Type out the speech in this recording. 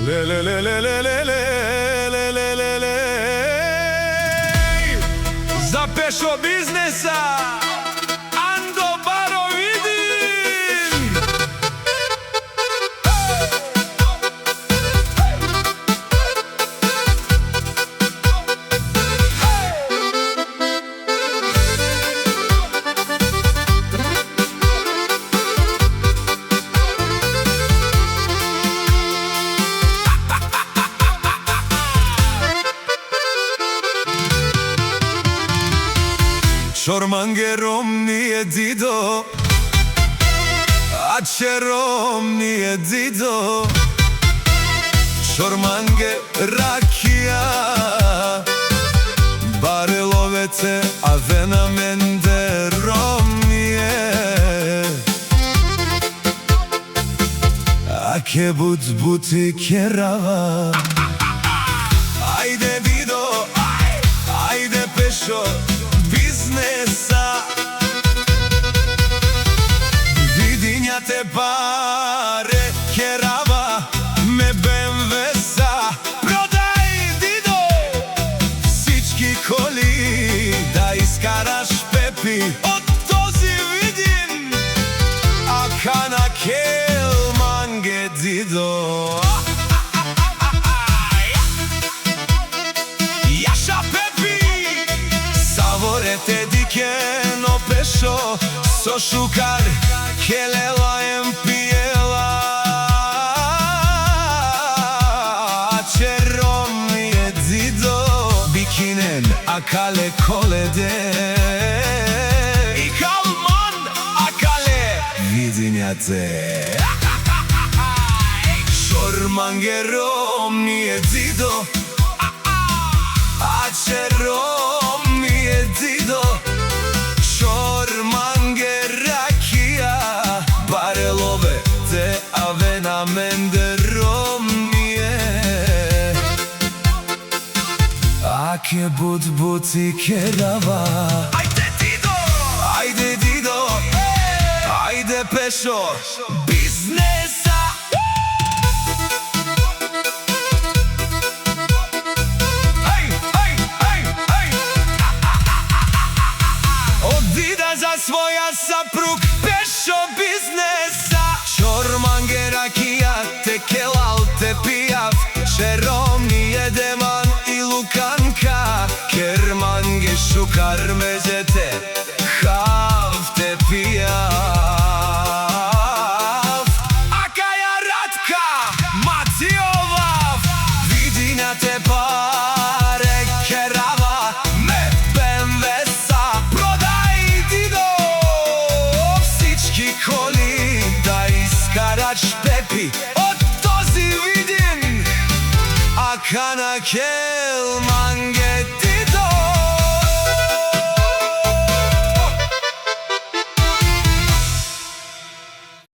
Le le le le le le le le le le le za pešo biznesa Ando Baro vidim. Şormangerom nije dido, Açerom nije dido. Şormange rakija, Barelovete avena mende romije. Ake but buti kerava. Ajde dido, ajde pešo biznesa, Vidinjate pare kerava me BMW-sa. Prodaj dido всички коли да изкараш пепи от този Видин, ака на келманге дидо. Te dikeno pešo, so šukar, kelela em pijela. Čerom je dido, bikinen, akale kolede. I kalman, akale vidinjate. Šormangerom nije dido, a čerom nije dido. Šormange rakija, Barelove te avena mende romije. Ake but buti kerava. Ajde dido, ajde dido, ajde pešo biznesa. Za svoja saprug pešo biznesa. Šormange rakija, te kelal te pijav. Čerom nije deman i lukanka. Kermange šukar međete, hav te pijav. Akaja ratka, Matijovav. Vidinjate pare kerava me BMW-sa. Koli da iskarač pepi od този Видин, ака на келманге